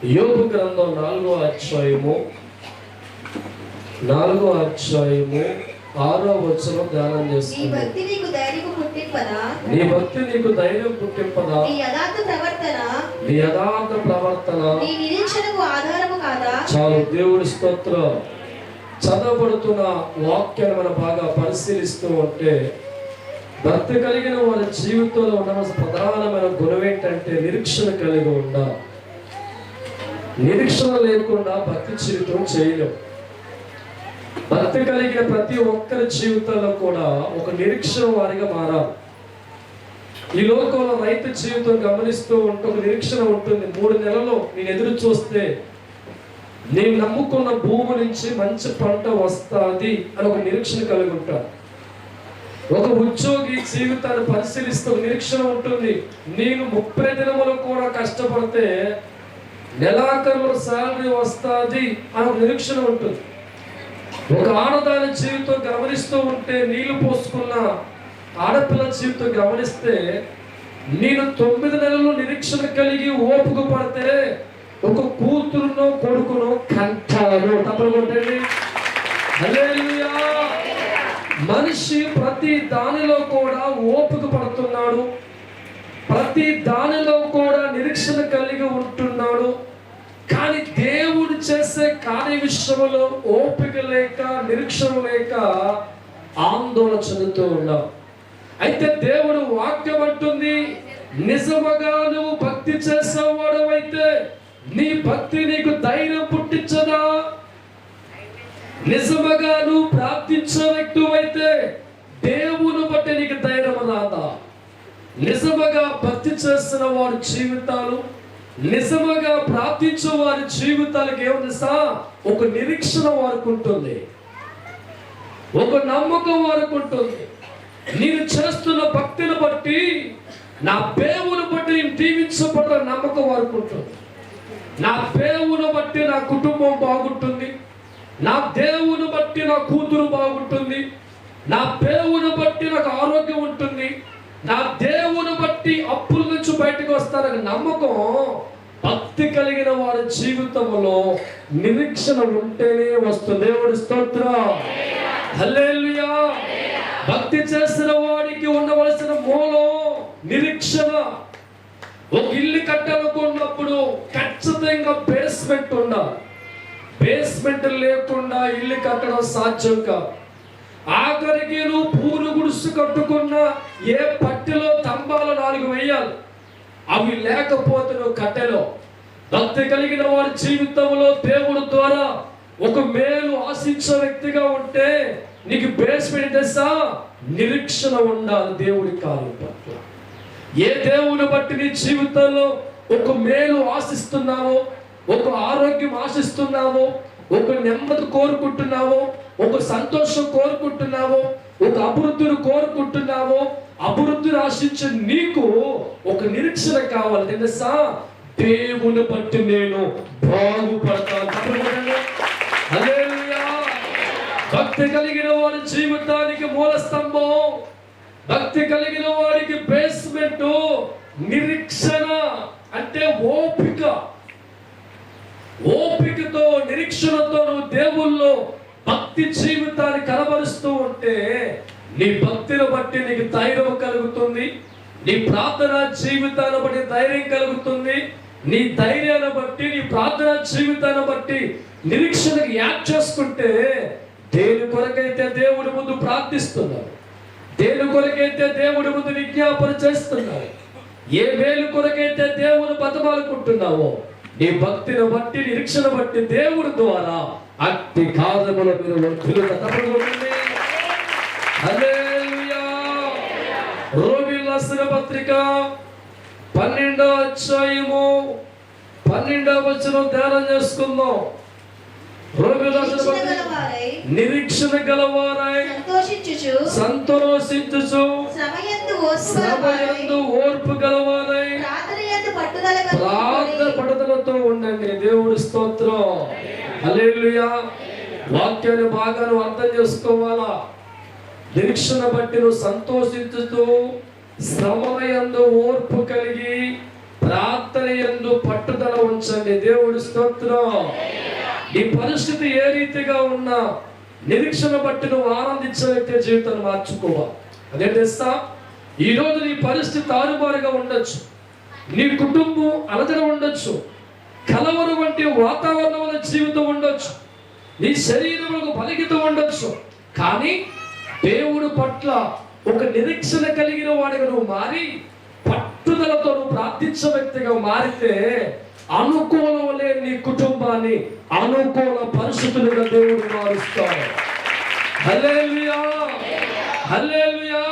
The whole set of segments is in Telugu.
యోబు గ్రంథం 4వ అధ్యాయము 6వ వచనం ధ్యానం చేస్తుంది. నీ భక్తి నీకు ధైర్యం పుట్టింపదా? నీ భక్తి నీకు ధైర్యం పుట్టింపదా? నీ యథార్థ ప్రవర్తన నీ నిరీక్షణకు ఆధారము కాదా? చాలు. దేవుడి స్తోత్రం. చదవబడుతున్న వాక్యాన్ని మనం బాగా పరిశీలిస్తూ ఉంటే భక్తి కలిగిన వారి జీవితంలో ఉన్న ప్రధానమైన గుణం ఏంటంటే నిరీక్షణ కలిగి ఉండాలి. నిరీక్షణ లేకుండా భక్తి జీవితం చేయలేం. భక్తి కలిగిన ప్రతి ఒక్కరి జీవితంలో కూడా ఒక నిరీక్షణ వారిగా మారాలి. ఈ లోకంలో రైతు జీవితం గమనిస్తూ ఉంటే ఒక నిరీక్షణ ఉంటుంది. 3 నెలలు నేను ఎదురు చూస్తే నేను నమ్ముకున్న భూమి నుంచి మంచి పంట వస్తుంది అని ఒక నిరీక్షణ కలిగి ఉంటాడు. ఒక ఉద్యోగి జీవితాన్ని పరిశీలిస్తూ నిరీక్షణ ఉంటుంది. నేను 30 దినములు కూడా కష్టపడితే నెలాఖరులో శాలరీ వస్తుంది అని ఒక నిరీక్షణ ఉంటుంది. ఒక ఆడదాని జీవితం గమనిస్తూ ఉంటే, నీళ్లు పోసుకున్న ఆడపిల్ల జీవితం గమనిస్తే నేను 9 నెలలు నిరీక్షణ కలిగి ఓపిక పడితే ఒక కూతురునో కొడుకునో కంటారు. తప్పకొట్టండి. హల్లెలూయా. మనిషి ప్రతి దానిలో కూడా ఓపిక పడుతున్నాడు, ప్రతి దానిలో కూడా నిరీక్షణ కలిగి ఉంటున్నాడు. కానీ దేవుడు చేసే కార్య విషయంలో ఓపిక లేక నిరీక్షణ లేక ఆందోళన చెందుతూ ఉన్నావు. అయితే దేవుడు వాక్యం అంటుంది, నిజముగా నువ్వు భక్తి చేసేవాడు అయితే నీ భక్తి నీకు ధైర్యం పుట్టించదా? నిజముగా నువ్వు ప్రార్థించే వ్యక్తి అయితే దేవుని బట్టి నీకు ధైర్యం రాదా? నిజముగా భక్తి చేస్తున్న వారి జీవితాలు, నిజముగా ప్రార్థించే వారి జీవితాలకు ఏముంది? ఒక నిరీక్షణ వారికి ఉంటుంది, ఒక నమ్మకం వారికి ఉంటుంది. నేను చేస్తున్న భక్తిని బట్టి, నా దేవుని బట్టి నేను దీవించబడ్డ నమ్మకం వారికి ఉంటుంది. నా దేవుని బట్టి నా కుటుంబం బాగుంటుంది, నా దేవుని బట్టి నా కూతురు బాగుంటుంది, నా దేవుని బట్టి నాకు ఆరోగ్యం ఉంటుంది, నా దేవుని బట్టి అప్పుల నుంచి బయటకు వస్తారని నమ్మకం భక్తి కలిగిన వారి జీవితంలో నిరీక్షణ ఉంటేనే వస్తుంది. దేవుడి స్తోత్రం. హల్లెలూయా. భక్తి చేసిన వాడికి ఉండవలసిన మూలం నిరీక్షణ. ఒక ఇల్లు కట్టాలనుకున్నప్పుడు ఖచ్చితంగా బేస్మెంట్ ఉండాలి. బేస్మెంట్ లేకుండా ఇల్లు కట్టడం సాధ్యం కాదు. ఆఖరికి నువ్వు పూలు గుడుసు కట్టుకున్న ఏ పట్టిలో తంబాలు 4 వేయాలి. అవి లేకపోతే నువ్వు కట్టెలో. భక్తి కలిగిన వారి జీవితంలో దేవుడి ద్వారా ఒక మేలు ఆశించే వ్యక్తిగా ఉంటే నీకు బేస్మెంట్ తెలుసా? నిరీక్షణ ఉండాలి దేవుడి కార్యం పట్ల. ఏ దేవుని బట్టి నీ జీవితంలో ఒక మేలు ఆశిస్తున్నావో, ఒక ఆరోగ్యం ఆశిస్తున్నావో, ఒక నెమ్మది కోరుకుంటున్నావో, ఒక సంతోషం కోరుకుంటున్నావో, ఒక అభివృద్ధిని కోరుకుంటున్నావో, అభివృద్ధిని ఆశించే నీకు ఒక నిరీక్షణ కావాలి. తెలుసా? దేవుని బట్టి నేను బాగుపడతాను. హల్లెలూయా. భక్తి కలిగిన వారి జీవితానికి మూల స్తంభం, భక్తి కలిగిన వారికి బేస్మెంట్ నిరీక్షణ. అంటే ఓపిక. ఓపికతో నిరీక్షణతో నువ్వు దేవుల్లో భక్తి జీవితాన్ని కనబరుస్తూ ఉంటే నీ భక్తిని బట్టి నీకు ధైర్యం కలుగుతుంది, నీ ప్రార్థన జీవితాన్ని బట్టి ధైర్యం కలుగుతుంది, నీ ధైర్యాన్ని బట్టి నీ ప్రార్థన జీవితాన్ని బట్టి నిరీక్షణకు యాడ్ చేసుకుంటే దేని కొరకైతే దేవుడి ముందు ప్రార్థిస్తున్నారు, దేని కొరకైతే దేవుడి ముందు విజ్ఞాపన చేస్తున్నారు, ఏ మేలు కొరకైతే దేవుని బతమాలుకుంటున్నావో నీ భక్తిని బట్టి నిరీక్షణ బట్టి దేవుడి ద్వారా అట్టి కార్యముల మీరు తప్పకుండా. హల్లెలూయా. రోమీయులకు రాసిన పత్రిక 12వ అధ్యాయము 12వ వచనం ధ్యానం చేసుకుందాం. నిరీక్షణ గలవారై సంతోషించుచు శ్రమయందు ఓర్పు గలవారై ప్రార్థన పట్టుదలతో ఉండండి. దేవుడి స్తోత్రం. హల్లెలూయా. వాక్యాన్ని బాగా నువ్వు అర్థం చేసుకోవాలా. నిరీక్షణ బట్టి నువ్వు సంతోషించుతూ శ్రమయందు ఓర్పు కలిగి ప్రార్థన యందు పట్టుదల ఉంచండి. దేవుడి స్తోత్రం. ఈ పరిస్థితి ఏ రీతిగా ఉన్నా నిరీక్షణ బట్టి నువ్వు ఆనందించే జీవితాన్ని మార్చుకోవాలి. అదే తెలుసా, ఈరోజు నీ పరిస్థితి తారుమారుగా ఉండొచ్చు, నీ కుటుంబం అలజడ ఉండొచ్చు, కలవరం వంటి వాతావరణంలో జీవితం ఉండొచ్చు, నీ శరీరంలో బలహీనత ఉండొచ్చు. కానీ దేవుడు పట్ల ఒక నిరీక్షణ కలిగిన వాడిగా నువ్వు మారి పట్టుదలతో నువ్వు ప్రార్థించే వ్యక్తిగా మారితే అనుకూలం లేని నీ కుటుంబాన్ని అనుకూల పరిస్థితులుగా దేవుడు మారుస్తాడు. హల్లెలూయా, హల్లెలూయా.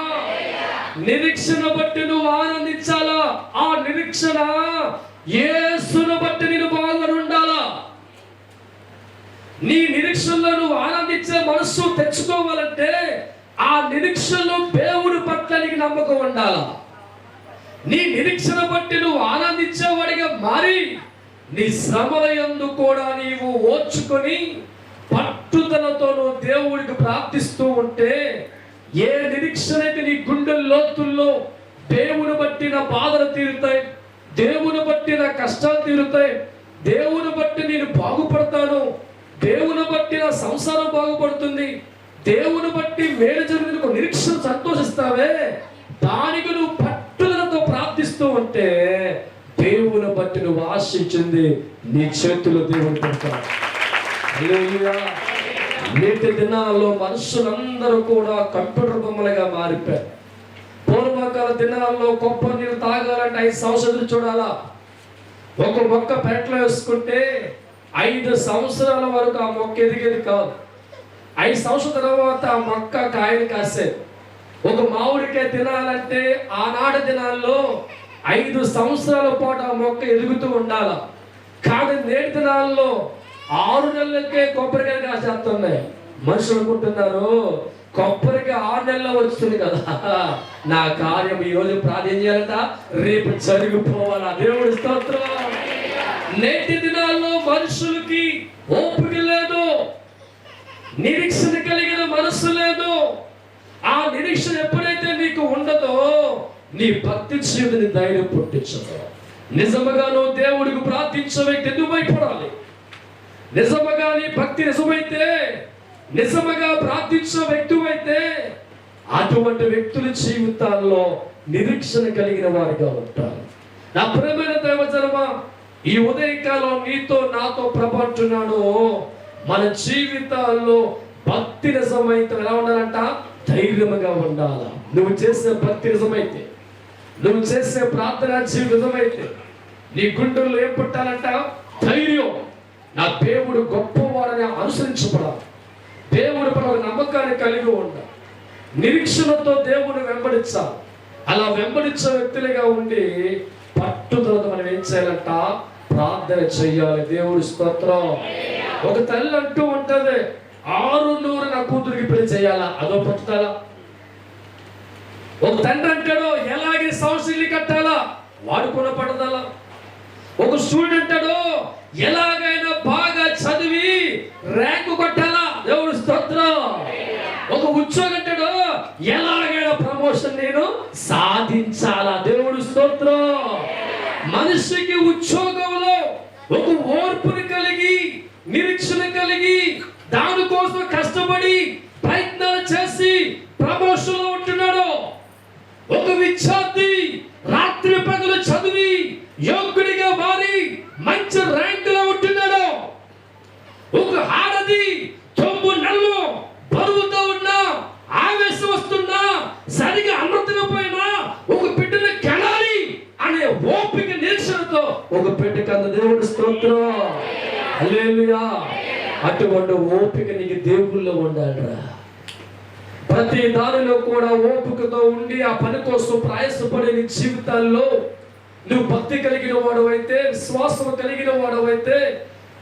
నిరీక్షణ బట్టి నువ్వు ఆనందించాలా. ఆ నిరీక్షణ యేసును బట్టి నేను బాగా ఉండాలా. నీ నిరీక్షణలో నువ్వు ఆనందించే మనస్సు తెచ్చుకోవాలంటే ఆ నిరీక్షణలో దేవుడి పట్ల నీకు నమ్మకం ఉండాలా. నీ నిరీక్షణ బట్టి నువ్వు ఆనందించేవాడిగా మారి నీ శ్రమల యందు కూడా నీవు ఓర్చుకొని పట్టుదలతో నువ్వు దేవుడికి ప్రార్థిస్తూ ఉంటే ఏ నిరీక్షణ అయితే నీ గుండె లోతుల్లో దేవుని బట్టి నా బాధలు తీరుతాయి, దేవుని బట్టి నా కష్టాలు తీరుతాయి, దేవుని బట్టి నేను బాగుపడతాను, దేవుని బట్టి నా సంసారం బాగుపడుతుంది, దేవుని బట్టి మేలు జరిగిన నిరీక్షణ సంతోషిస్తావే, దానికి నువ్వు పట్టుదలతో ప్రార్థిస్తూ ఉంటే దేవుని బట్టి నువ్వు ఆశించింది నీ చేతుల్లో దేవుడు పెడతాడు. హల్లెలూయా. నేటి దినాల్లో మనుషులందరూ కూడా కంప్యూటర్ బొమ్మలుగా మారిపోయారు. పూర్వకాల దినాల్లో కొబ్బరి నీళ్ళు తాగాలంటే 5 సంవత్సరాలు చూడాలా. ఒక మొక్క పెరట్లో వేసుకుంటే 5 సంవత్సరాల వరకు ఆ మొక్క ఎదిగేది కాదు. 5 సంవత్సరాల తర్వాత ఆ మొక్క కాయలు కాసేది. ఒక మామిడికాయ తినాలంటే ఆనాటి దినాల్లో 5 సంవత్సరాల పాటు ఆ మొక్క ఎదుగుతూ ఉండాలి. కానీ నేటి దినాల్లో 6 నెలలకే కొబ్బరికాయ కాసేస్తున్నాయి. మనుషులు అనుకుంటున్నారు కొబ్బరికాయ 6 నెలల్లో వస్తుంది కదా, నా కార్యం ఈ రోజు ప్రార్థన చేయాలంట, రేపు జరిగిపోవాలా. దేవుడి స్తోత్రం. నేటి దినాల్లో మనుషులకి ఓపిక లేదు, నిరీక్షణ కలిగిన మనస్సు లేదు. ఆ నిరీక్షణ ఎప్పుడైతే నీకు ఉండదో నీ భక్తి జీవితాన్ని ధైర్యం పుట్టించదు. నిజముగా నువ్వు దేవుడికి ప్రార్థించే వ్యక్తి ఎందుకు భయపడాలి? నిజముగా నీ భక్తి నిజమైతే, నిజముగా ప్రార్థించే వ్యక్తి అయితే అటువంటి వ్యక్తుల జీవితాల్లో నిరీక్షణ కలిగిన వారిగా ఉంటారు. నా ప్రియమైన దైవజనమా, ఈ ఉదయకాలం నీతో నాతో ప్రభావితున్నాడు. మన జీవితాల్లో భక్తి నిజమైతే ఎలా ఉండాలంట? ధైర్యముగా ఉండాలి. నువ్వు చేసే భక్తి నిజమైతే, నువ్వు చేసే ప్రార్థన జీవితం నిజమైతే నీ గుండెల్లో ఏం పుట్టాలంట? ధైర్యం. నా దేవుడు గొప్పవాడని అనుసరించబడాలి. దేవుడి పట్ల నమ్మకాన్ని కలిగి ఉండాలి. నిరీక్షణతో దేవుని వెంబడించాలి. అలా వెంబడించే వ్యక్తులుగా ఉండి పట్టుదలతో మనం ఏం చేయాలంట? ప్రార్థన చెయ్యాలి. దేవుడి స్తోత్రం. ఒక తల్లి అంటూ ఉంటది, 600 నా కూతురికి పెళ్లి చేయాలా, అదో పట్టుదల. ఒక తండ్రి అంటాడు, ఎలాగే సంవత్సరాలు కట్టాలా, వాడుకున్న పట్టుదల. ఒక స్టూడెంట్ అంటాడు, ఎలాగైనా బాగా చదివి ర్యాంకు కొట్టాలా. దేవుడి స్తోత్రం. ఒక ఉద్యోగం అంటాడు, ఎలాగైనా ప్రమోషన్ నేను సాధించాలా. దేవుడి స్తోత్రం. మనిషికి ఉద్యోగంలో ఒక ఓర్పుని కలిగి, నిరీక్షణ కలిగి, దానికోసం కష్టపడి ప్రయత్నాలు చేసి ప్రమోషన్ ఉంటున్నాడు. ఒక విద్యార్థి రాత్రి పగలు చదివి యోగ్యుడిగా మారి మంచి ర్యాంకులో ఉంటున్నాడు. ఒక ఆడది 9 నెలలు బరువుతో ఉన్నా, ఆవేశం వస్తున్నా, సరిగా అమృతపోయినా ఒక బిడ్డను కనాలి అనే ఓపిక నిరీక్షణతో ఒక బిడ్డ కన్న దేవుడి స్తోత్రం. హల్లెలూయా. అటువంటి ఓపిక నీకు దేవుళ్ళలో ఉండాలిరా. ప్రతి దానిలో కూడా ఓపికతో ఉండి ఆ పని కోసం ప్రయాసపడే నీ జీవితాల్లో నువ్వు భక్తి కలిగిన వాడవైతే, విశ్వాసం కలిగిన వాడవైతే,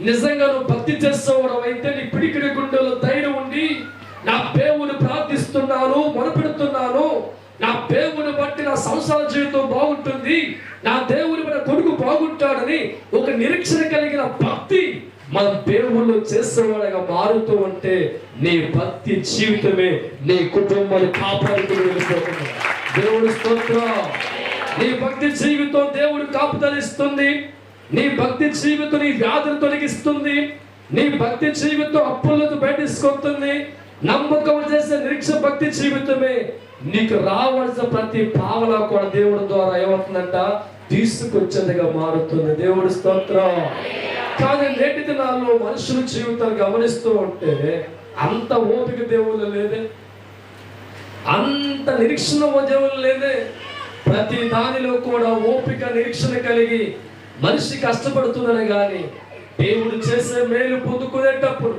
నిజంగా నువ్వు భక్తి చేసేవాడవైతే నీ పిడికిడి గుండెలో ధైర్యం ఉండి, నా దేవుని ప్రార్థిస్తున్నాను, మొరపెడుతున్నాను, నా దేవుని బట్టి నా సంసార జీవితం బాగుంటుంది, నా దేవుని మన కొడుకు బాగుంటాడని ఒక నిరీక్షణ కలిగిన భక్తి మన దేవుళ్ళు చేసేవాడుగా మారుతూ ఉంటే నీ భక్తి జీవితమే నీ కుటుంబాన్ని కాపాడుతూ వెళ్ళిపోతుంది. దేవుడి స్తోత్రం. నీ భక్తి జీవితం దేవుడు కాపుదలిస్తుంది. నీ భక్తి జీవితం నీ వ్యాధులు తొలగిస్తుంది. నీ భక్తి జీవితం అప్పులను బయటిస్తుంది. నమ్మకం చేసే నిరీక్ష భక్తి జీవితమే నీకు రావాల్సిన ప్రతి పావలా కూడా దేవుడి ద్వారా ఏమవుతుందంట, తీసుకొచ్చేదిగా మారుతుంది. దేవుడి స్తోత్రం. కానీ నేటి దినాల్లో మనుషుల జీవితాలు గమనిస్తూ ఉంటే అంత ఓపిక దేవుళ్ళు లేదే, అంత నిరీక్షణ దేవుళ్ళు లేదే. ప్రతి దానిలో కూడా ఓపిక నిరీక్షణ కలిగి మనిషి కష్టపడుతున్నాడు, కానీ దేవుడు చేసే మేలు పొందుకునేటప్పుడు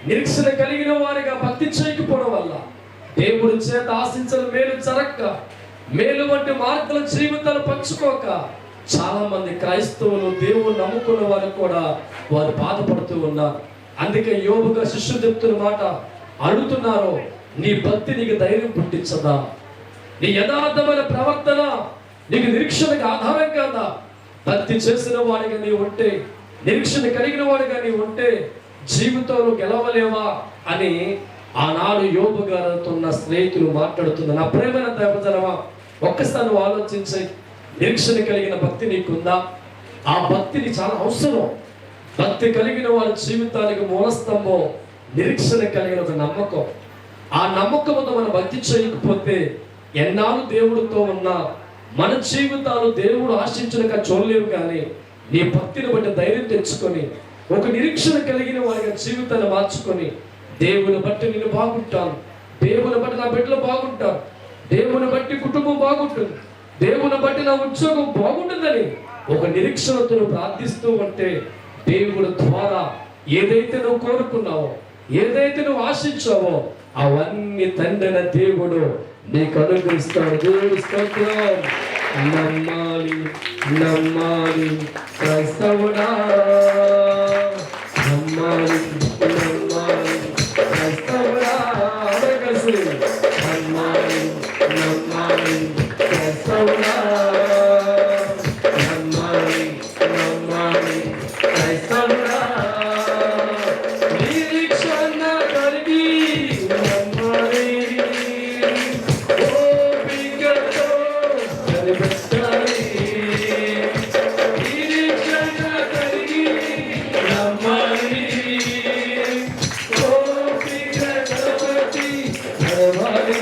నిరీక్షణ కలిగిన వారిగా భక్తి చేయకపోవడం వల్ల దేవుడి చేత ఆశించిన మేలు జరక్క, మేలు వంటి మార్గాల జీవితాలు పంచుకోక చాలా మంది క్రైస్తవులు దేవుడు నమ్ముకున్న వారు కూడా వారు బాధపడుతూ ఉన్నారు. అందుకే యోబుగా శిష్యులు చెప్తున్న మాట అడుగుతున్నారు, నీ భక్తి నీకు ధైర్యం పుట్టించదా? నీ యథార్థమైన ప్రవర్తన నీకు నిరీక్షణకు ఆధారం కాదా? భక్తి చేసిన వాడిగా నీ ఉంటే, నిరీక్షణ కలిగిన వాడిగా నీ ఉంటే జీవితంలో గెలవలేవా అని ఆనాడు యోబు గారితో ఉన్న స్నేహితులు మాట్లాడుతున్నారు. నా ప్రేమైన దైవజనమా, ఒక్కసారి నువ్వు ఆలోచించి, నిరీక్షణ కలిగిన భక్తి నీకుందా? ఆ భక్తిని చాలా అవసరం. భక్తి కలిగిన వారి జీవితానికి మూలస్తంభం నిరీక్షణ కలిగిన ఒక నమ్మకం. ఆ నమ్మకంతో మనం భక్తి చేయకపోతే ఎన్నాళ్ళు దేవుడితో ఉన్నా మన జీవితాలు దేవుడు ఆశించక చూడలేవు. కానీ నీ భక్తిని బట్టి ధైర్యం తెచ్చుకొని ఒక నిరీక్షణ కలిగిన వారిగా జీవితాన్ని మార్చుకొని, దేవుని బట్టి నేను బాగుంటాను, దేవుని బట్టి నా బిడ్డలు బాగుంటాను, దేవుని బట్టి కుటుంబం బాగుంటుంది, దేవుని బట్టి నా ఉద్యోగం బాగుంటుందని ఒక నిరీక్షణతో ప్రార్థిస్తూ ఉంటే దేవుడు ద్వారా ఏదైతే నువ్వు కోరుకున్నావో, ఏదైతే నువ్వు ఆశించావో అవన్నీ తండ్రిన దేవుడు నీకు అనుగ్రహిస్తాడు. దేవుడు స్తోత్రం. నమ్మాలి నమ్మాలి క్రైస్తవుడా, నమ్మాలి నమ్మాలి క్రైస్తవుడా, అనగసి నమ్మాలి నమ్మాలి క్రైస్తవుడా, నమ్మాలి నమ్మాలి క్రైస్తవుడా, నిరీక్షణ కలిగి నమ్మాలి, ఓపికతో కనిపెట్టాలి, నిరీక్షణ కలిగి నమ్మాలి, ఓపికతో నడవాలి.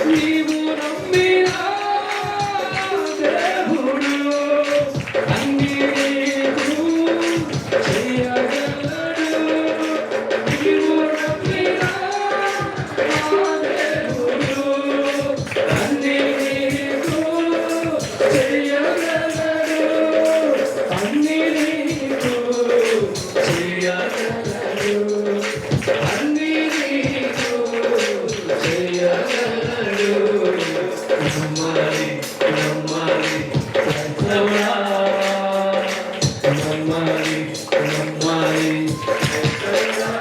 నీవు నమ్మిన దేవుడు అన్నీ నీకు చేయగలడు. నీవు నమ్మిన దేవుడు అన్నీ నీకు చేయగలడు, అన్నీ నీకు చేయగలడు, అన్నీ నీకు చేయగలడు. నమ్మాలి నమ్మాలి క్రైస్తవుడా, నమ్మాలి నమ్మాలి క్రైస్తవుడా,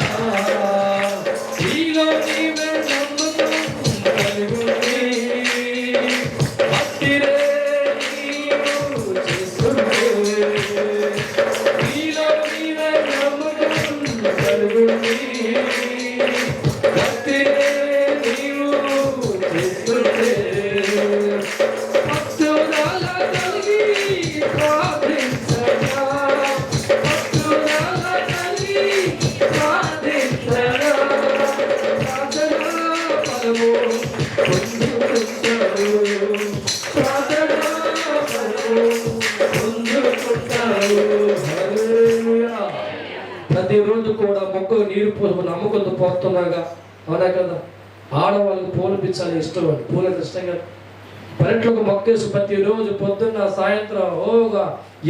నీలో నీవే నమ్మకం కలిగుండి భక్తిరే నీవు చేసుకుంటే, నీలో నీవే నమ్మకం కలిగుండి భక్తిరే నీవు చేసుకుంటే, భక్తురాల కలిగి ప్రార్థించగా, భక్తురాల కలిగి ప్రార్థించగా, ప్రార్థనా ఫలము పొందుకుంటారు, ప్రార్థనా ఫలము పొందుకుంటారు. హల్లెలూయా. ప్రతిరోజు కూడా మొక్కకు నీరు పూలు నమ్మకంతో పోతున్నాగా, అవునా కదా? ఆడవాళ్ళకి పూలు పిచ్చాలి ఇష్టం, పూలకు ఇష్టం కదా. పెరట్లోకి మొక్కేసి ప్రతిరోజు పొద్దున్న సాయంత్రం ఓగా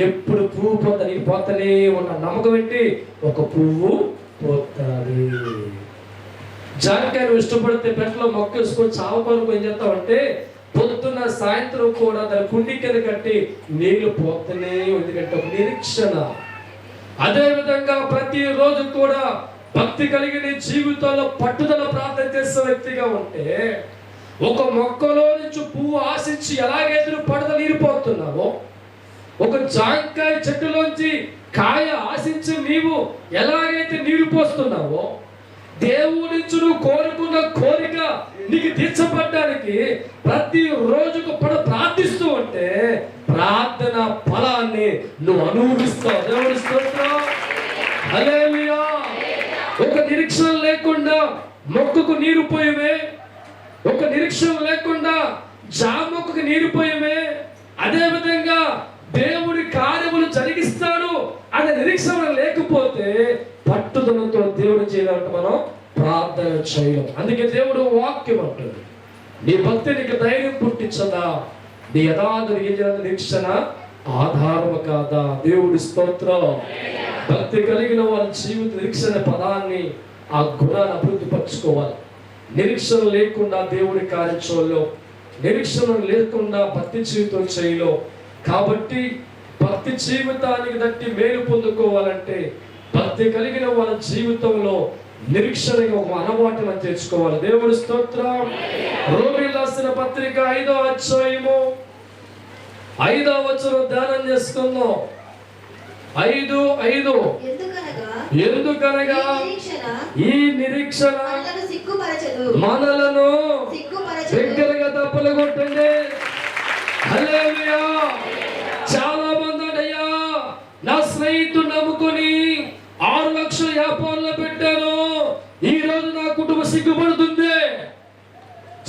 ఎప్పుడు పువ్వు పోతా నీకు పోతనే ఉన్న నమ్మకం పెట్టి ఒక పువ్వు పోతాది. జాంకాయ నువ్వు ఇష్టపడితే పెరట్లో మొక్కేసుకొని చావకొరకు ఏం చేస్తావంటే పొద్దున్న సాయంత్రం కూడా దాని కుండి కింద కట్టి నీళ్లు పోతనే, ఎందుకంటే ఒక నిరీక్షణ. అదే విధంగా ప్రతిరోజు కూడా భక్తి కలిగిన జీవితంలో పట్టుదల ప్రార్థన చేసే వ్యక్తిగా ఉంటే, ఒక మొక్కలో నుంచి పువ్వు ఆశించి ఎలాగైతే నువ్వు పడత నీరు పోతున్నావో, ఒక జాంకాయ చెట్టులోంచి కాయ ఆశించి నీవు ఎలాగైతే నీరు పోస్తున్నావో, దేవుడి నుంచి నువ్వు కోరుకున్న కోరిక నీకు తీర్చబడ్డానికి ప్రతి రోజుకు ప్రార్థిస్తూ ఉంటే ప్రార్థన ఫలాన్ని నువ్వు అనుభవిస్తావు. దేవుడి స్తోత్రం. హల్లెలూయా. ఒక నిరీక్షణ లేకుండా మొక్కకు నీరు పోయమే, ఒక నిరీక్షణ లేకుండా జామొక్కకు నీరు పోయమే, అదే విధంగా దేవుడి కార్యములు జరిగిస్తాడు అనే నిరీక్షణ లేకపోతే పట్టుదలతో దేవుడు చేయాలంటే మనం ప్రార్థన చేయడం. అందుకే దేవుడు వాక్యం అంటుంది, నీ భక్తి నీకు ధైర్యం పుట్టించదా, నీ యథార్థ నిరీక్షణ ఆధారము కాదా. దేవుడి స్తోత్రం. భక్తి కలిగిన వారి జీవిత నిరీక్షణ పదాన్ని, ఆ గుణాన్ని అభివృద్ధి పరచుకోవాలి. నిరీక్షణ లేకుండా దేవుడి కార్యం చేయలో, నిరీక్షణ లేకుండా భక్తి జీవితం చేయలో. కాబట్టి భక్తి జీవితానికి దట్టి మేలు పొందుకోవాలంటే భక్తి కలిగిన వాళ్ళ జీవితంలో నిరీక్షణగా ఒక అలవాటు మనం తెచ్చుకోవాలి. దేవుడి స్తోత్రం. రోమీయులకు రాసిన పత్రిక 5వ అధ్యాయము 5వ వచనం ధ్యానం చేసుకుందాం. 5:5 ఎందుకనగా ఈ నిరీక్షణ మనలను దగ్గరగా తప్పులు కొట్టండి. హల్లెలూయా. చాలా మంది అయ్యా నా స్నేహితుడు నమ్ముకొని 6 లక్షల వ్యాపారంలో పెట్టాను, ఈ రోజు నా కుటుంబం సిగ్గుపడుతుంది.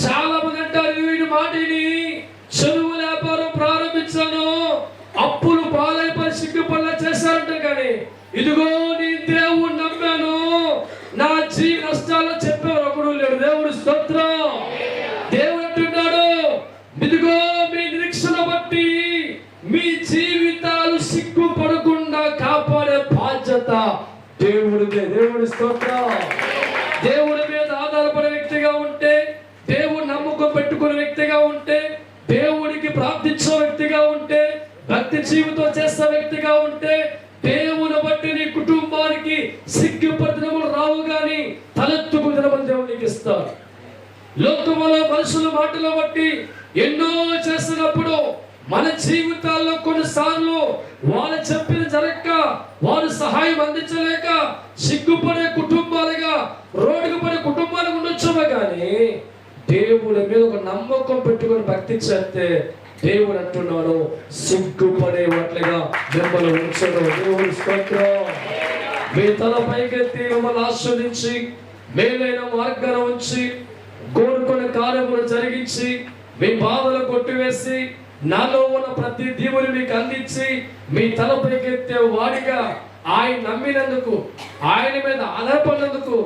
చాలా మంది అంటారు వీడి మాటిని చెరువు వ్యాపారం ప్రారంభించాను, అప్పులు పాలైపోయి సిగ్గుపడలా చేశారంట. కానీ ఇదిగో నీ దేవుడు నమ్మాను, నా నష్టాలు చెప్పేవారు ఒకడు లేడు. దేవుడు స్తోత్రం. దేవుడు అంటున్నాడు, ఇదిగో మీ నిరీక్షణ బట్టి మీ జీవితాలు సిగ్గుపడకుండా కాపాడే బాధ్యత దేవుడిదే. దేవుడి స్తోత్రం. దేవుడి మీద ఆధారపడే వ్యక్తిగా ఉంటే, దేవుడు నమ్మకం పెట్టుకునే వ్యక్తిగా ఉంటే, దేవుడికి ప్రార్థించే వ్యక్తిగా ఉంటే, భక్తి జీవితం చేసే వ్యక్తిగా ఉంటే, దేవుని బట్టి నీ కుటుంబానికి సిగ్గుపడినములు రావు గాని తలెత్తుకు దినములు దేవుడు నీకు ఇస్తాడు. లోకములో మనుషుల మాటలు బట్టి ఎన్నో చేసినప్పుడు మన జీవితాల్లో కొన్నిసార్లు వాళ్ళు చెప్పిన జరగక, వారు సహాయం అందించలేక సిగ్గుపడే కుటుంబాలుగా, రోడ్డుకు పడే కుటుంబాలుగా ఉండొచ్చాము. కానీ దేవుడి మీద ఒక నమ్మకం పెట్టుకొని భక్తి చేస్తే దేవుడు అంటున్నాడు, సిగ్గుపడే వాట్లుగా మిమ్మల్ని ఉంచడం. దేవుడి స్తోత్రం. మీ తల పైకెత్తి మిమ్మల్ని ఆస్వాదించి మేలైన మార్గాన్ని ఉంచి కోరుకున్న కార్యములు జరిగించి మీ బాధలు కొట్టివేసి నాలో ఉన్న ప్రతి దీవుని మీకు అందించి మీ తల పైకెత్తే వాడిగా ఆయన నమ్మినందుకు, ఆయన మీద ఆధారపడినందుకు,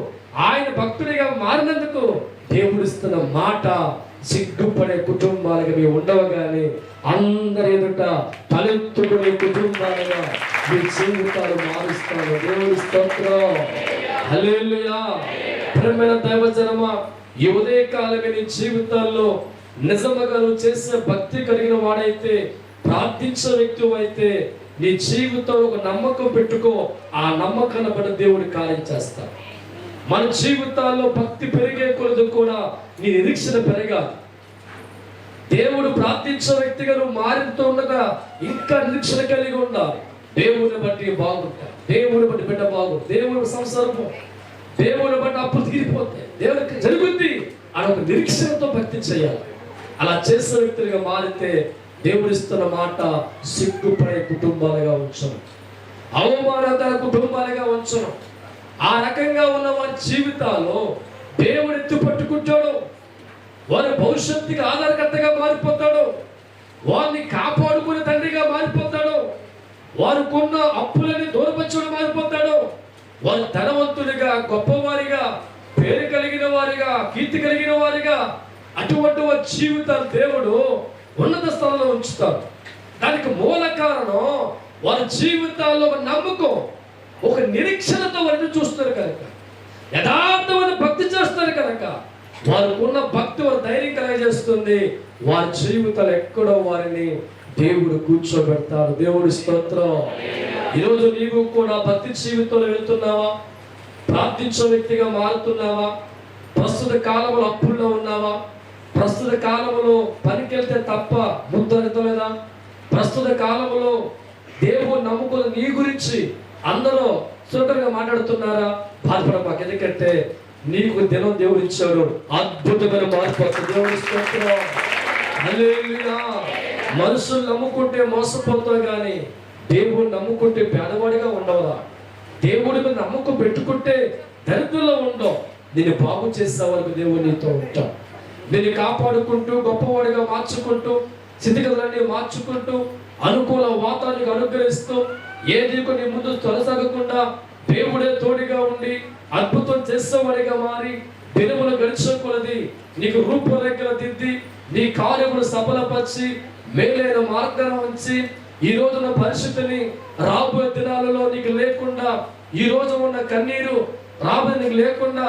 ఆయన భక్తుడిగా మారినందుకు దేవుడు ఇస్తున్న మాట, సిగ్గుపడే కుటుంబాలుగా మీ ఉండవు కానీ అందరి ఎదుట తలెత్తుకునే కుటుంబాలుగా మీ జీవితాలు మారుస్తాను. దేవుడి స్తోత్రం. హల్లెలూయా. ప్రియమైన దైవజనమా, ఈ ఉదయకాలమే నీ జీవితాల్లో నిజముగా నువ్వు చేసే భక్తి కలిగిన వాడైతే, ప్రార్థించే వ్యక్తి అయితే, నీ జీవితంలో ఒక నమ్మకం పెట్టుకో. ఆ నమ్మకాన్ని బట్టి దేవుడి కార్యం చేస్తాడు. మన జీవితాల్లో భక్తి పెరిగే కొలది కూడా నీ నిరీక్షణ పెరగాలి. దేవుడు ప్రార్థించే వ్యక్తిగా నువ్వు మారుతూ ఉండగా ఇంకా నిరీక్షణ కలిగి ఉండాలి. దేవుని బట్టి బాగుంటాయి, దేవుని బట్టి బిడ్డ బాగుంటుంది, దేవుని సంసారము, దేవుని బట్టి అప్పులు తీరిపోతాయి, దేవునికి జరుగుద్ది అని ఒక నిరీక్షణతో భక్తి చేయాలి. అలా చేసే వ్యక్తులుగా మారితే దేవుడిస్తున్న మాట, సిగ్గుపడే కుటుంబాలుగా ఉంచను, అవమానకర కుటుంబాలుగా ఉంచను. ఆ రకంగా ఉన్న వారి జీవితాల్లో దేవుడు ఎత్తు పట్టుకుంటాడు, వారి భవిష్యత్తుకి ఆధారకర్తగా మారిపోతాడు, వారిని కాపాడుకునే తండ్రిగా మారిపోతాడు, వారికున్న అప్పులని దూరపరచుడు మారిపోతాడు, వారి ధనవంతుడిగా, గొప్పవారిగా, పేరు కలిగిన వారిగా, కీర్తి కలిగిన వారిగా, అటువంటి వారి జీవితాలు దేవుడు ఉన్నత స్థలంలో ఉంచుతాడు. దానికి మూల కారణం వారి జీవితాల్లో ఒక నమ్మకం, ఒక నిరీక్షణతో వారిని చూస్తారు కనుక, యథార్థమైన భక్తి చేస్తారు కనుక వారికి ఉన్న భక్తి వారి ధైర్యం కలిగజేస్తుంది. వారి జీవితాలు ఎక్కడో వారిని దేవుడు కూర్చోబెడతాడు. దేవుడి స్తోత్రం. ఈరోజు నీవు కూడా భక్తి జీవితంలో వెళ్తున్నావా? ప్రార్థించే వ్యక్తిగా మారుతున్నావా? ప్రస్తుత కాలంలో అప్పుల్లో ఉన్నావా? ప్రస్తుత కాలంలో పనికెళ్తే తప్ప ముద్దరుతలేదా? ప్రస్తుత కాలంలో దేవుడు నమ్ముకున్న నీ గురించి అందరూ సులభంగా మాట్లాడుతున్నారా? బాధపడమాకు. ఎందుకంటే నీకు దినం దేవుడు ఇచ్చాడు. అద్భుతమైన మార్పు వస్తుంది. దేవుని స్తోత్రం. హల్లెలూయా. మనుషులు నమ్ముకుంటే మోసపోతావు, కానీ దేవుడు నమ్ముకుంటే పేదవాడిగా ఉండవురా. దేవుడి మీద నమ్మకం పెట్టుకుంటే దరిద్రంలో ఉండవు. దీన్ని బాగు చేసే వరకు దేవుడు నీతో ఉంటాం. దీన్ని కాపాడుకుంటూ గొప్పవాడిగా మార్చుకుంటూ స్థితిగతులన్నీ మార్చుకుంటూ అనుకూల వాతావరణానికి అనుగ్రహిస్తూ ఏది నీ ముందు తొలసాగకుండా దేవుడే తోడిగా ఉండి అద్భుతం చేసేవాడిగా మారి దినములు గడిచే నీకు రూపురేఖలు దిద్ది నీ కార్యములు సఫలపరిచి మేలైన మార్గాన్ని ఉంచి ఈ రోజున పరిస్థితిని రాబోయే దినాలలో నీకు లేకుండా, ఈ రోజు ఉన్న కన్నీరు రాబోయే నీకు లేకుండా,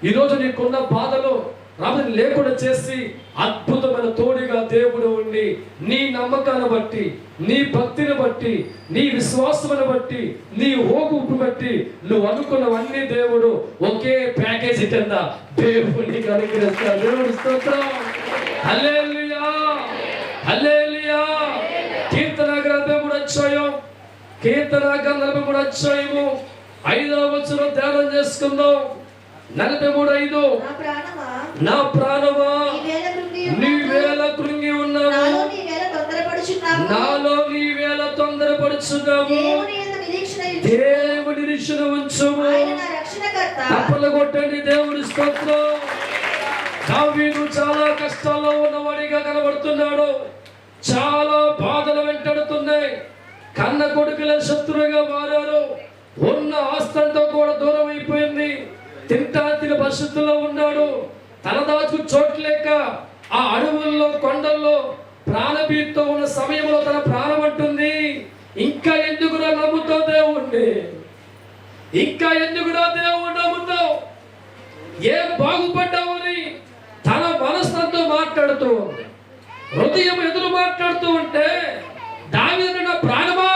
ఈ రోజు నీకున్న బాధలు రాబోయే లేకుండా చేసి అద్భుతమైన తోడిగా దేవుడు ఉండి నీ నమ్మకాన్ని బట్టి, నీ భక్తిని బట్టి, నీ విశ్వాసమును బట్టి, నీ ఓగుపు బట్టి నువ్వు అనుకున్నవన్నీ దేవుడు ఒకే ప్యాకేజీ కింద దేవుడు నీకు అనుగ్రహిస్తాడు. దేవుడు స్తోత్రం. హల్లెలూయా, హల్లెలూయా. కీర్తన గ్రంథం 3వ అధ్యాయం, కీర్తన గ్రంథం 3వ అధ్యాయము 5వ వచనం ధ్యానం చేసుకుందాం. 43:5. నా ప్రాణమా నీవేళ కృంగి ఉన్నావు, నాలో నీవేళ తొందరపడుచున్నావు. దేవుడి నిరీక్షణ ఉంచుము. తప్పలు కొట్టండి. దేవుడి స్తోత్రం. దావీదు చాలా కష్టాల్లో ఉన్నవాడిగా కనబడుతున్నాడు. చాలా బాధలు వెంటాడుతున్నాయి. కన్న కొడుకుల శత్రువుగా మారారు. ఉన్న ఆస్తంతో కూడా దూరం అయిపోయింది. తింటాతిన పరిస్థితుల్లో ఉన్నాడు. తలదాచు చోట్లేక ఆ అడవుల్లో కొండల్లో ప్రాణభీతితో ఉన్న సమయంలో తన ప్రాణం అంటుంది, ఇంకా ఎందుకురా నమ్ముతావు దేవుణ్ణి, ఇంకా ఎందుకురా దేవుడు నమ్ముతావు, ఏం బాగుపడ్డావని తన మనసుతో మాట్లాడుతూ ఉంది. హృదయం ఎదురు మాట్లాడుతూ ఉంటే దావీదు, నా ప్రాణమా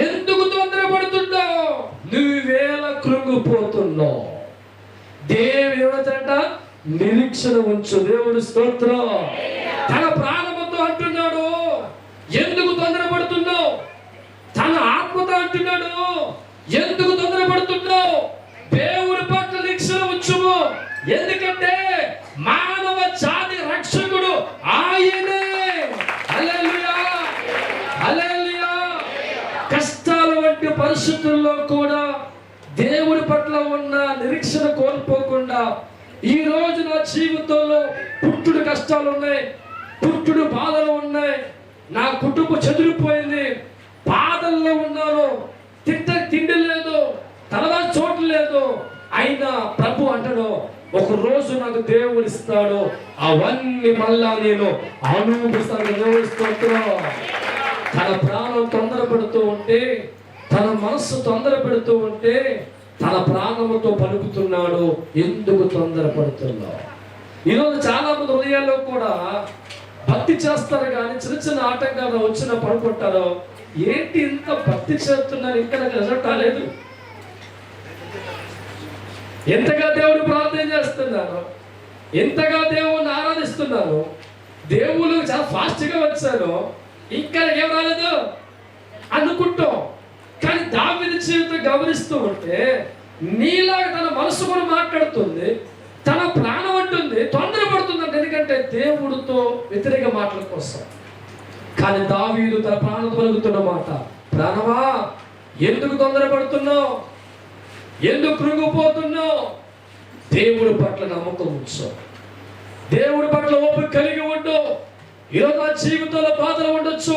ఎందుకు తొందరపడుతున్నావు, నువ్వేళ కృంగిపోతున్నావు. దేవుడంట నిరీక్షణ ఉంచు. దేవుడు స్తోత్రం. తన ప్రాణముతో అంటున్నాడు, ఎందుకు తొందరపడుతున్నావు. తన ఆత్మతో అంటున్నాడు, ఎందుకు తొందరపడుతున్నావు. దేవుడి పట్ల నిరీక్షణ ఉంచుము. ఎందుకంటే మానవ జాతి రక్షకుడు ఆయనే. హల్లెలూయా, హల్లెలూయా. కష్టాల వంటి పరిస్థితుల్లో కూడా దేవుడి పట్ల ఉన్న నిరీక్షణ కోల్పోకుండా, ఈ రోజు నా జీవితంలో పుట్టుడు కష్టాలు ఉన్నాయి, పుట్టుడు బాధలు ఉన్నాయి, నా కుటుంబం చెదిరిపోయింది, బాధల్లో ఉన్నాను, తిండి లేదు, తలదా చోటు లేదు, అయినా ప్రభు అంటాడు ఒక రోజు నాకు దేవుడు ఇస్తాడు, అవన్నీ మళ్ళా నేను అనుభవిస్తాను. దేవుడి స్తోత్రం. తన ప్రాణం తొందరపడుతూ ఉంటే, తన మనస్సు తొందర పెడుతూ ఉంటే తన ప్రాణముతో పలుకుతున్నాడు, ఎందుకు తొందరపడుతున్నావు. ఈరోజు చాలా మంది హృదయాల్లో కూడా భక్తి చేస్తారు, కానీ చిన్న చిన్న ఆటంకాలు వచ్చిన పడుకుంటారు. ఏంటి ఇంత భక్తి చేస్తున్నారు, ఇంకా నాకు రిజల్ట్ రాలేదు. ఎంతగా దేవుడు ప్రార్థన చేస్తున్నారు, ఎంతగా దేవుడిని ఆరాధిస్తున్నారు, దేవుళ్ళు చాలా ఫాస్ట్గా వచ్చారు, ఇంకా ఏం రాలేదు అనుకుంటాం. కానీ దావీదు జీవితం గమనిస్తూ ఉంటే నీలాగా తన మనసు కూడా మాట్లాడుతుంది, తన ప్రాణం అంటుంది, తొందరపడుతుంది అంటే ఎందుకంటే దేవుడితో వ్యతిరేక మాటల కోసం. కానీ దావీదు తన ప్రాణం పలుకుతున్న మాట, ప్రాణమా ఎందుకు తొందరపడుతున్నావు, ఎందుకు కృంగిపోతున్నావు. దేవుడి పట్ల నమ్మకం ఉంచు, దేవుడి పట్ల ఓపిక కలిగి ఉండు. ఈరోజు నా జీవితంలో బాధలు ఉండొచ్చు,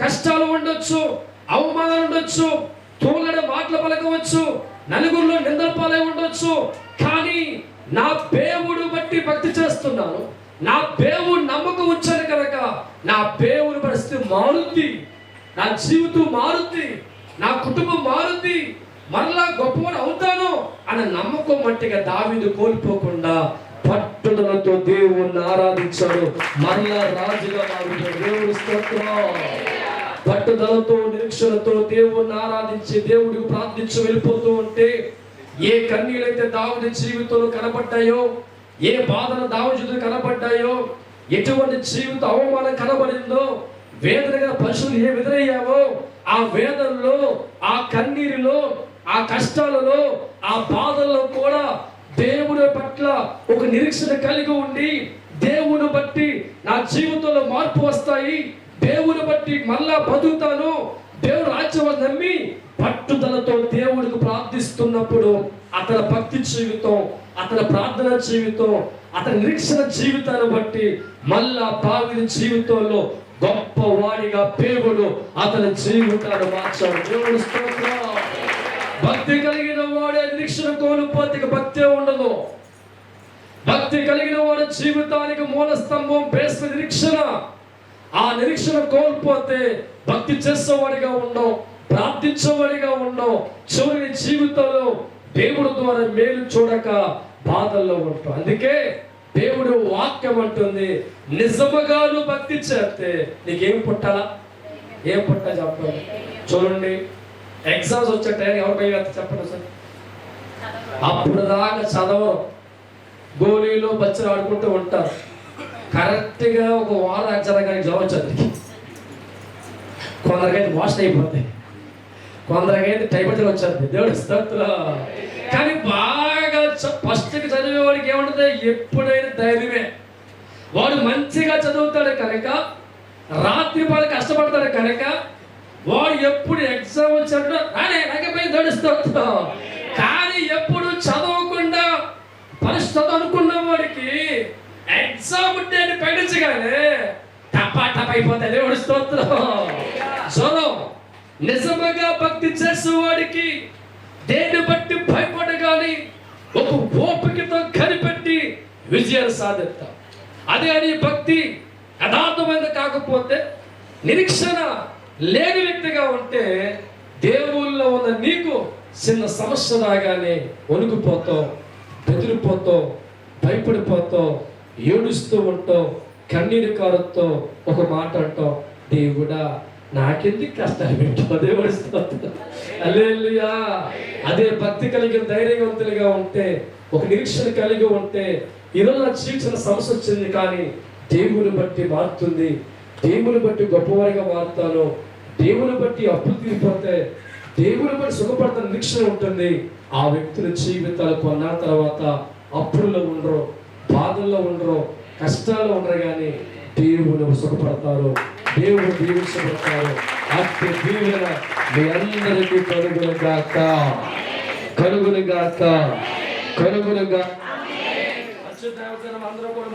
కష్టాలు ఉండొచ్చు, అవమానాలు ఉండొచ్చు, తోలడ మాటలు పలకవచ్చు, నలుగురిలో నిందల పాలై ఉండొచ్చు. కానీ నా దేవుడు బట్టి భక్తి చేస్తున్నాను, నా దేవుడు నమ్మకం ఉంచాను కనుక నా దేవుడి పరిస్థితి మారుద్ది, నా జీవితం మారుద్ది, నా కుటుంబం మారుద్ది, మరలా గొప్పవాడు అవుతాను అన్న నమ్మకం మట్టిగా దావీదు కోల్పోకుండా పట్టుదలతో దేవుణ్ణి ఆరాధించాడు, మరలా రాజుగా మారుతాడు. దేవుడి స్తోత్రం. పట్టుదలతో నిరీక్షణతో దేవుణ్ణి ఆరాధించి దేవుడికి ప్రార్థించి వెళ్ళిపోతూ ఉంటే ఏ కన్నీళ్ళైతే దావీదు జీవితంలో కనబడ్డాయో, ఏ బాధలు దావీదు కనబడ్డాయో, ఎటువంటి జీవిత అవమానం కనబడిందో, వేదనగా పశువులు ఏ ఎదురయ్యావో ఆ వేదనలో, ఆ కన్నీరులో, ఆ కష్టాలలో, ఆ బాధల్లో కూడా దేవుని పట్ల ఒక నిరీక్షణ కలిగి ఉండి, దేవుని బట్టి నా జీవితంలో మార్పు వస్తాయి, దేవుని బట్టి మళ్ళా బతుకుతాను, దేవుడు రాజ్యం నమ్మి పట్టుదలతో దేవుడికి ప్రార్థిస్తున్నప్పుడు అతని భక్తి జీవితం, అతని ప్రార్థన జీవితం, అతని నిరీక్షణ జీవితాన్ని బట్టి మళ్ళా భావి జీవితంలో గొప్ప వాడిగా దేవుడు అతని జీవితాన్ని మార్చాడు. దేవుడు స్తోత్రం. భక్తి కలిగిన వాడే నిరీక్షణ కోల్పోతే భక్తే ఉండదు. భక్తి కలిగిన వాడి జీవితానికి మూల స్తంభం బేస్ నిరీక్షణ. ఆ నిరీక్షణ కోల్పోతే భక్తి చేసేవాడిగా ఉండవు, ప్రార్థించేవాడిగా ఉండవు. చివరి జీవితంలో దేవుడు ద్వారా మేలు చూడక బాధల్లో ఉంటాం. అందుకే దేవుడు వాక్యం అంటుంది, నిజముగా నువ్వు భక్తి చేస్తే నీకేం పుట్టాలా? ఏం పుట్టా చెప్పండి. చూడండి, ఎగ్జామ్స్ వచ్చే టైం ఎవరు పోయి చెప్పండి సార్. అప్పుడు దాకా చదవరు, గోళీలో బచ్చలు ఆడుకుంటూ ఉంటారు. కరెక్ట్గా ఒక వారం ఎగ్జామ్ కానీ జాబ్ వచ్చేది. కొందరికైతే వాష్ అయిపోతాయి, కొందరికైతే టైపర్ వచ్చేది. దేవుడి స్తోత్రం. కానీ బాగా ఫస్ట్కి చదివేవాడికి ఏముంటుంది? ఎప్పుడైనా ధైర్యమే. వాడు మంచిగా చదువుతాడు కనుక, రాత్రి పాలు కష్టపడతాడు కనుక, వాడు ఎప్పుడు ఎగ్జామ్ వచ్చాడు నాకపోయి దడుస్తాడు. కానీ ఎప్పుడు చదవకుండా పరిస్థితి అనుకున్న వాడికి ఎగ్జామ్ డేట్ పెట్టించగానే టపా అయిపోతాయి. దేవుడి స్తోత్రం. చలో, నిజముగా భక్తి చేసేవాడికి దేన్ని బట్టి భయపడగాని ఒక ఓపికతో కనిపెట్టి విజయాలు సాధిస్తాం. అదే అని భక్తి యథార్థమైనది కాకపోతే, నిరీక్షణ లేని వ్యక్తిగా ఉంటే, దేవుళ్ళలో ఉన్న నీకు చిన్న సమస్య రాగానే వణుకుపోతావు, బెదిరిపోతావు, భయపడిపోతావు, ఏడుస్తూ ఉంటావు, కన్నీరు కారుతో ఒక మాట అంటావు, దేవుడా నాకెందుకు కష్టాలు పెట్టావు? దేవుడి స్తోత్రం. హల్లెలూయా. అదే భక్తి కలిగిన ధైర్యవంతులుగా ఉంటే, ఒక నిరీక్షణ కలిగి ఉంటే, ఈరోజు నా జీవితంలో సమస్య వచ్చింది కానీ దేవుని బట్టి మారుతుంది, దేవుని బట్టి గొప్పవారిగా మారుతాను, దేవుని బట్టి అప్పులు తీరిపోతే, దేవుని బట్టి సుఖపడతాను నిరీక్షణ ఉంటుంది. ఆ వ్యక్తుల జీవితాలు కొన్న తర్వాత అప్పుల్లో ఉండరు, బాధల్లో ఉండరు, కష్టాల్లో ఉండరు, కానీ దేవుని సుఖపడతారు, దేవుడు దీవించబడతారు. అట్టి దీవెన మీ అందరికీ కలుగునుగాక, కలుగునుగాక, కలుగునుగాక. అందరూ కూడా